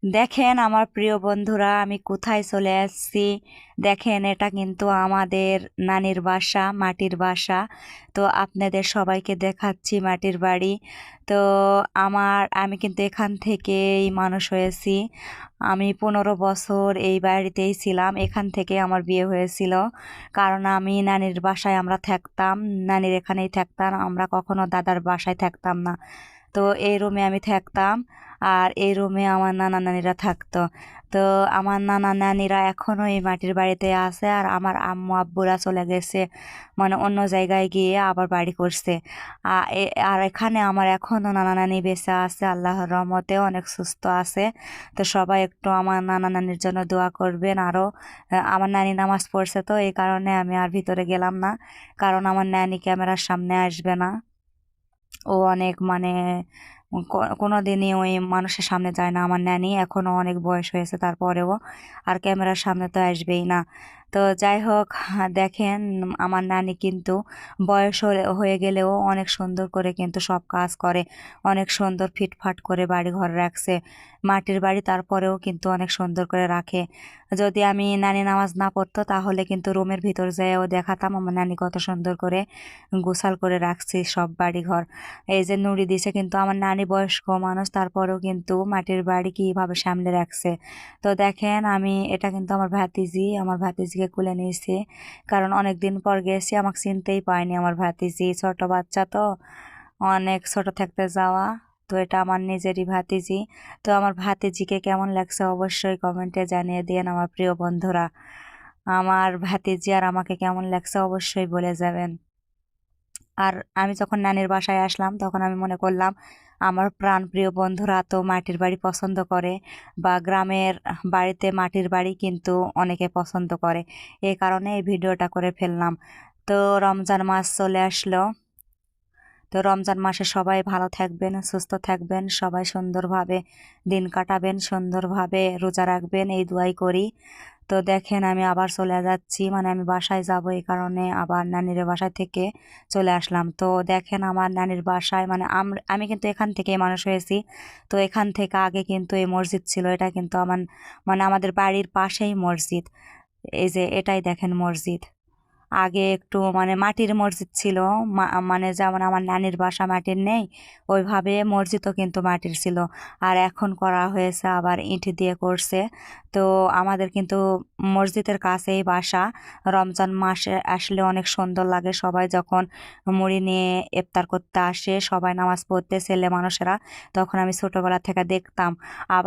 দেখেন আমার প্রিয় বন্ধুরা, আমি কোথায় চলে আসছি। দেখেন, এটা কিন্তু আমাদের নানির বাসা, মাটির বাসা। তো আপনাদের সবাইকে দেখাচ্ছি মাটির বাড়ি। তো আমি কিন্তু এখান থেকেই মানুষ হয়েছি। আমি 15 বছর এই বাড়িতেই ছিলাম, এখান থেকে আমার বিয়ে হয়েছিল। কারণ আমি নানির বাসায় আমরা থাকতাম, নানির এখানেই থাকতাম, আমরা কখনো দাদার বাসায় থাকতাম না। তো এই রুমে আমি থাকতাম, আর এই রুমে আমার নানা নানিরা থাকতো। তো আমার নানা নানিরা এখনো এই মাটির বাড়িতে আছে, আর আমার আম্মু আব্বুরা চলে গেছে, মানে অন্য জায়গায় গিয়ে আবার বাড়ি করছে। আর এখানে আমার এখনো নানা নানি বেঁচে আছে, আল্লাহর রহমতে অনেক সুস্থ আছে। তো সবাই একটু আমার নানা নানির জন্য দোয়া করবেন। আরও আমার নানি নামাজ পড়ছে, তো এই কারণে আমি আর ভিতরে গেলাম না, কারণ আমার নানি ক্যামেরার সামনে আসবে না। ও অনেক মানে কোনোদিনই ওই মানুষের সামনে যায় না। আমার ন্যানি এখনো অনেক বয়স হয়েছে, তারপরেও আর ক্যামেরার সামনে তো আসবেই না। তো যাই হোক, দেখেন আমার নানি কিন্তু বয়স হয়ে গেলেও অনেক সুন্দর করে কিন্তু সব কাজ করে, অনেক সুন্দর ফিটফাট করে বাড়ি ঘর রাখছে। মাটির বাড়ি, তারপরেও কিন্তু অনেক সুন্দর করে রাখে। যদি আমি নানি নামাজ না পড়তো তাহলে কিন্তু রুমের ভিতর যেয়েও দেখাতাম আমার নানি কত সুন্দর করে গোছাল করে রাখছি সব বাড়ি ঘর। এই যে নুড়ি দিছে, কিন্তু আমার নানি বয়স্ক মানুষ, তারপরেও কিন্তু মাটির বাড়ি কিভাবে সামলে রাখছে। তো দেখেন, এটা কিন্তু আমার ভাতিজিকে কুলে নিয়েছি, কারণ অনেক দিন পর গেছি, আমাকে চিনতেই পায়নি আমার ভাতিজি, ছোট বাচ্চা তো, অনেক ছোট থাকতে যাওয়া। তো এটা আমার নিজেরই ভাতিজি। তো আমার ভাতিজিকে কেমন লাগছে অবশ্যই কমেন্টে জানিয়ে দিন আমার প্রিয় বন্ধুরা। আমার ভাতিজি আর আমাকে কেমন লাগছে অবশ্যই বলে যাবেন। আর আমি যখন নানির বাসায় আসলাম তখন আমি মনে করলাম আমার প্রাণপ্রিয় বন্ধুরা তো মাটির বাড়ি পছন্দ করে, বা গ্রামের বাড়িতে মাটির বাড়ি কিন্তু অনেকে পছন্দ করে, এই কারণে এই ভিডিওটা করে ফেললাম। তো রমজান মাস চলে আসলো। তো রমজান মাসে সবাই ভালো থাকবেন, সুস্থ থাকবেন, সবাই সুন্দরভাবে দিন কাটাবেন, সুন্দরভাবে রোজা রাখবেন, এই দোয়াই করি। তো দেখেন, আমি আবার চলে যাচ্ছি, মানে আমি বাসায় যাব, এই কারণে আবার নানির বাসায় থেকে চলে আসলাম। তো দেখেন আমার নানির বাসায়, মানে আমি কিন্তু এখান থেকেই মানুষ হয়েছি। তো এখান থেকে আগে কিন্তু এই মসজিদ ছিল, এটা কিন্তু মানে আমাদের বাড়ির পাশেই মসজিদ। এই যে এটাই দেখেন মসজিদ। আগে একটু মানে মাটির মসজিদ ছিল, মানে যেমন আমার নানির বাসা মাটির নেই, ওইভাবে মসজিদও কিন্তু মাটির ছিল। আর এখন করা হয়েছে আবার ইট দিয়ে করছে। তো আমাদের কিন্তু মসজিদের কাছেই বাসা। রমজান মাসে আসলে অনেক সুন্দর লাগে, সবাই যখন মুড়ি নিয়ে ইফতার করতে আসে, সবাই নামাজ পড়তে, ছেলে মানুষেরা, তখন আমি ছোটবেলা থেকে দেখতাম। আবার